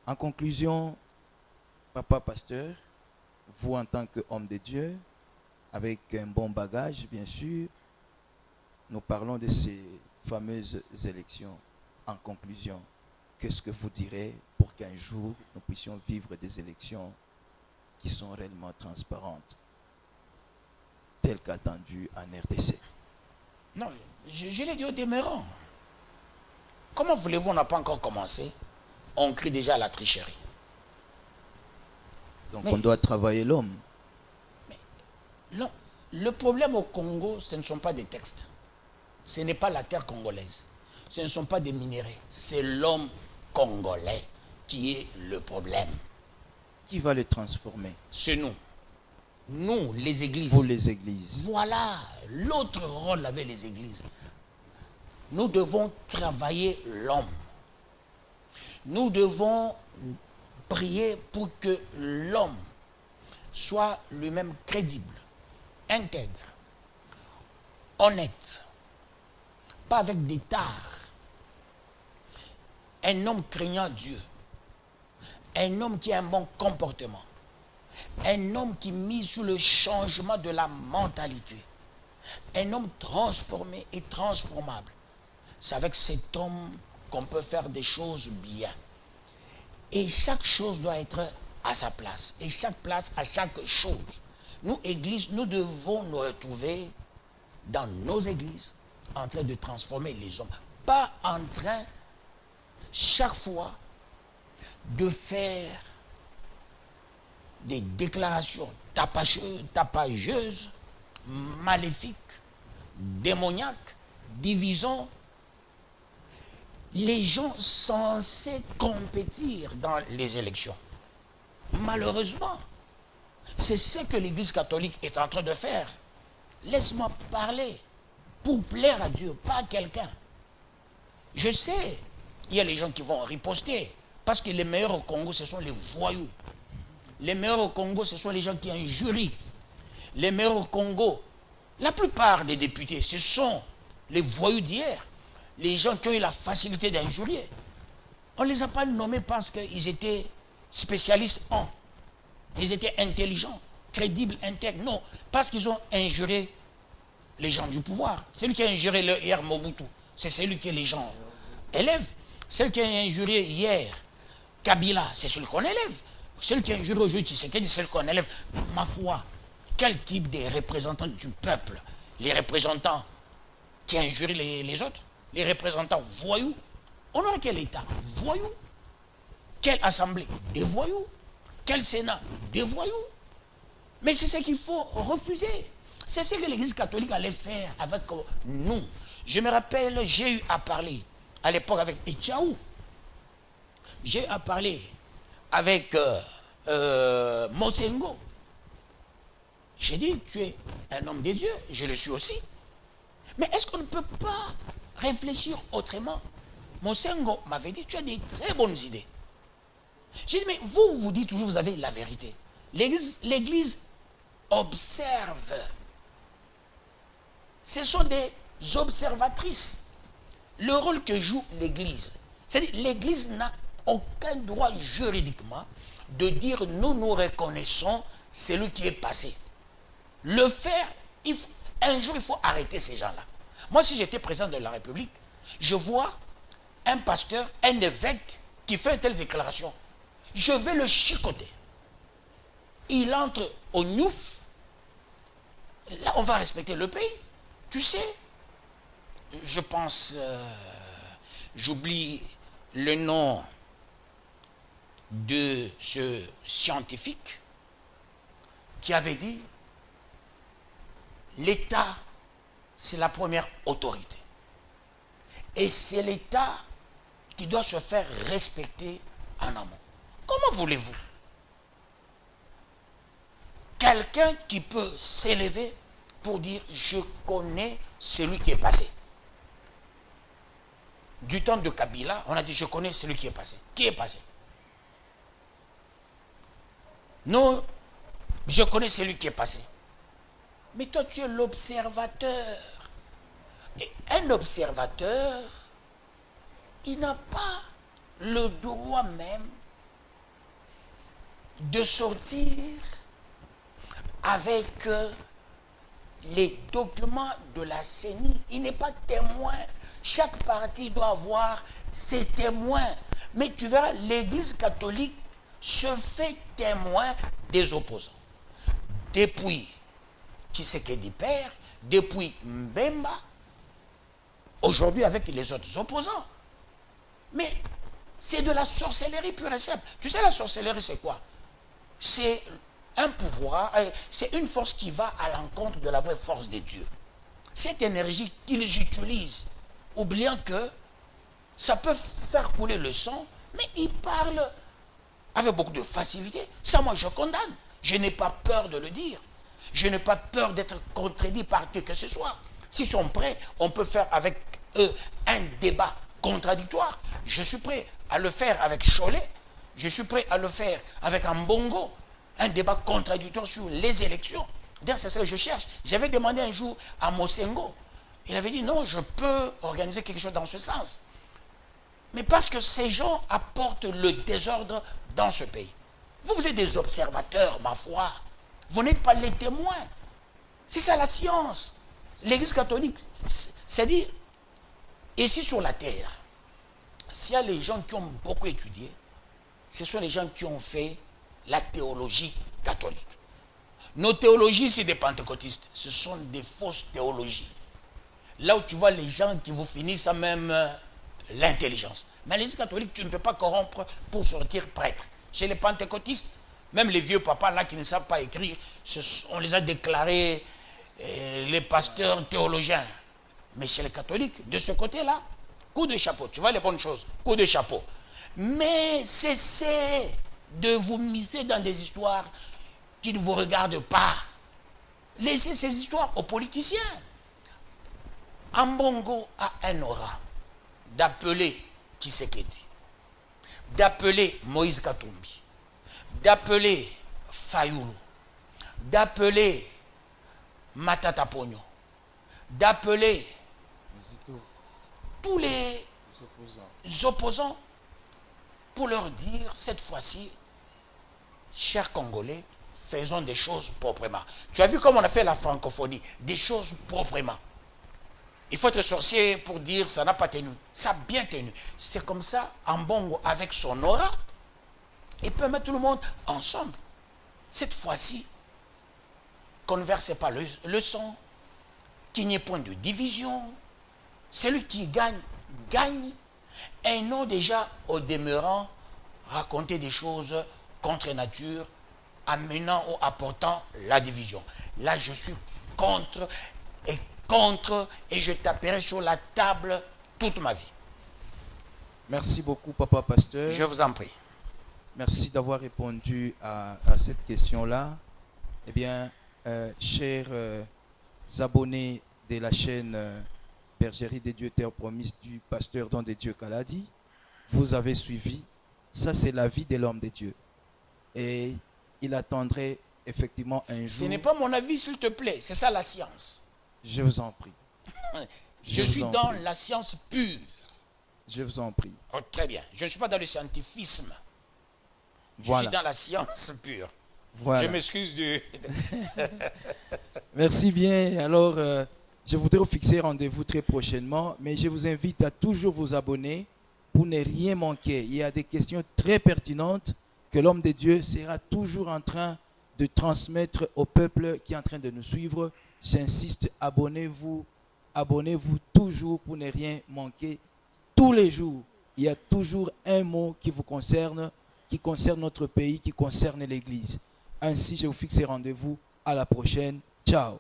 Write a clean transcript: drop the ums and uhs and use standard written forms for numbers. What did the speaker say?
En conclusion, papa pasteur, vous en tant qu'homme de Dieu, avec un bon bagage, bien sûr, nous parlons de ces fameuses élections. En conclusion, qu'est-ce que vous direz pour qu'un jour nous puissions vivre des élections qui sont réellement transparentes, telles qu'attendues en RDC? Non, je l'ai dit au demeurant. Comment voulez-vous, on n'a pas encore commencé, on crie déjà à la tricherie. Donc on doit travailler l'homme. Non, le problème au Congo, ce ne sont pas des textes. Ce n'est pas la terre congolaise. Ce ne sont pas des minéraux. C'est l'homme congolais qui est le problème. Qui va le transformer? C'est nous. Nous, les églises. Vous, les églises. Voilà l'autre rôle avec les églises. Nous devons travailler l'homme. Nous devons prier pour que l'homme soit lui-même crédible, intègre, honnête, pas avec des tares. Un homme craignant Dieu, un homme qui a un bon comportement, un homme qui mise sur le changement de la mentalité, un homme transformé et transformable. C'est avec cet homme qu'on peut faire des choses bien. Et chaque chose doit être à sa place. Et chaque place à chaque chose. Nous, églises, nous devons nous retrouver dans nos églises en train de transformer les hommes. Pas en train, chaque fois, de faire des déclarations tapageuses, maléfiques, démoniaques, divisant les gens censés compétir dans les élections. Malheureusement, c'est ce que l'Église catholique est en train de faire. Laisse-moi parler pour plaire à Dieu, pas à quelqu'un. Je sais, il y a les gens qui vont riposter, parce que les meilleurs au Congo, ce sont les voyous. Les meilleurs au Congo, ce sont les gens qui injurient. Les meilleurs au Congo, la plupart des députés, ce sont les voyous d'hier. Les gens qui ont eu la facilité d'injurier. On ne les a pas nommés parce qu'ils étaient spécialistes en. Ils étaient intelligents, crédibles, intègres. Non, parce qu'ils ont injuré les gens du pouvoir. Celui qui a injuré hier Mobutu, c'est celui que les gens élèvent. Celui qui a injuré hier Kabila, c'est celui qu'on élève. Celui qui a injuré aujourd'hui Tshisekedi, c'est celui qu'on élève. Ma foi, quel type de représentants du peuple? Les représentants qui injurent les autres? Les représentants voyous? On aurait quel État? Voyous? Quelle assemblée? Des voyous? Quel Sénat? Des voyous? Mais c'est ce qu'il faut refuser. C'est ce que l'Église catholique allait faire avec nous. Je me rappelle, j'ai eu à parler à l'époque avec Etchaou. J'ai eu à parler avec Mosengo. J'ai dit, tu es un homme de Dieu, je le suis aussi. Mais est-ce qu'on ne peut pas réfléchir autrement? Mosengo m'avait dit, tu as des très bonnes idées. J'ai dit, mais vous dites toujours, vous avez la vérité. L'Église observe. Ce sont des observatrices. Le rôle que joue l'Église, c'est-à-dire l'Église n'a aucun droit juridiquement de dire, nous reconnaissons celui qui est passé. Le faire, un jour, il faut arrêter ces gens-là. Moi, si j'étais président de la République, je vois un pasteur, un évêque qui fait une telle déclaration. Je vais le chicoter. Il entre au Niouf. Là, on va respecter le pays. Tu sais, je pense, j'oublie le nom de ce scientifique qui avait dit l'État, c'est la première autorité. Et c'est l'État qui doit se faire respecter en amont. Comment voulez-vous quelqu'un qui peut s'élever pour dire je connais celui qui est passé? Du temps de Kabila, on a dit je connais celui qui est passé. Qui est passé? Non, je connais celui qui est passé. Mais toi, tu es l'observateur. Et un observateur, il n'a pas le droit même de sortir avec les documents de la CENI. Il n'est pas témoin. Chaque parti doit avoir ses témoins. Mais tu verras, l'Église catholique se fait témoin des opposants. Depuis Tshisekedi père, depuis Mbemba, aujourd'hui avec les autres opposants. Mais c'est de la sorcellerie pure et simple. Tu sais, la sorcellerie, c'est quoi? C'est un pouvoir, c'est une force qui va à l'encontre de la vraie force de Dieu. Cette énergie qu'ils utilisent, oubliant que ça peut faire couler le sang, mais ils parlent avec beaucoup de facilité. Ça, moi, je condamne. Je n'ai pas peur de le dire. Je n'ai pas peur d'être contredit par qui que ce soit. S'ils sont prêts, on peut faire avec eux un débat contradictoire. Je suis prêt à le faire avec Cholet. Je suis prêt à le faire avec Ambongo. Un débat contradictoire sur les élections. D'ailleurs, c'est ce que je cherche. J'avais demandé un jour à Mosengo. Il avait dit non, je peux organiser quelque chose dans ce sens. Mais parce que ces gens apportent le désordre dans ce pays. Vous êtes des observateurs, ma foi. Vous n'êtes pas les témoins. C'est ça la science. L'Église catholique, c'est-à-dire, ici sur la terre, s'il y a les gens qui ont beaucoup étudié, ce sont les gens qui ont fait la théologie catholique. Nos théologies, c'est des pentecôtistes. Ce sont des fausses théologies. Là où tu vois les gens qui vous finissent à même l'intelligence. Mais l'Église catholique, tu ne peux pas corrompre pour sortir prêtre. Chez les pentecôtistes, même les vieux papas là qui ne savent pas écrire, on les a déclarés les pasteurs théologiens. Mais chez les catholiques, de ce côté-là, coup de chapeau. Tu vois les bonnes choses, coup de chapeau. Mais cessez de vous miser dans des histoires qui ne vous regardent pas. Laissez ces histoires aux politiciens. Ambongo a un aura d'appeler Tshisekedi, d'appeler Moïse Katumbi, d'appeler Fayoulou, d'appeler Matata Pogno, d'appeler tous les opposants pour leur dire cette fois-ci, chers Congolais, faisons des choses proprement. Tu as vu comment on a fait la francophonie, des choses proprement. Il faut être sorcier pour dire ça n'a pas tenu. Ça a bien tenu. C'est comme ça, Ambongo, avec son aura, il peut mettre tout le monde ensemble. Cette fois-ci, qu'on ne verse pas le sang, qu'il n'y ait point de division. Celui qui gagne, gagne. Et non déjà, au demeurant, raconter des choses contre nature, amenant ou apportant la division. Là, je suis contre, et je taperai sur la table toute ma vie. Merci beaucoup, Papa Pasteur. Je vous en prie. Merci d'avoir répondu à cette question-là. Eh bien, chers abonnés de la chaîne Bergerie des Dieux Terre Promise du pasteur Don de Dieu Kaladi, vous avez suivi. Ça, c'est la vie de l'homme de Dieu. Et il attendrait effectivement un jour. Ce n'est pas mon avis, s'il te plaît. C'est ça la science. Je vous en prie. Je suis dans la science pure. Je vous en prie. Oh, très bien. Je ne suis pas dans le scientifisme. Je Voilà. suis dans la science pure. Voilà. Je m'excuse du... Merci bien. Alors, je voudrais vous fixer rendez-vous très prochainement, mais je vous invite à toujours vous abonner pour ne rien manquer. Il y a des questions très pertinentes que l'homme de Dieu sera toujours en train de transmettre au peuple qui est en train de nous suivre. J'insiste, abonnez-vous toujours pour ne rien manquer. Tous les jours, il y a toujours un mot qui vous concerne, qui concerne notre pays, qui concerne l'Église. Ainsi, je vous fixe rendez-vous à la prochaine. Ciao.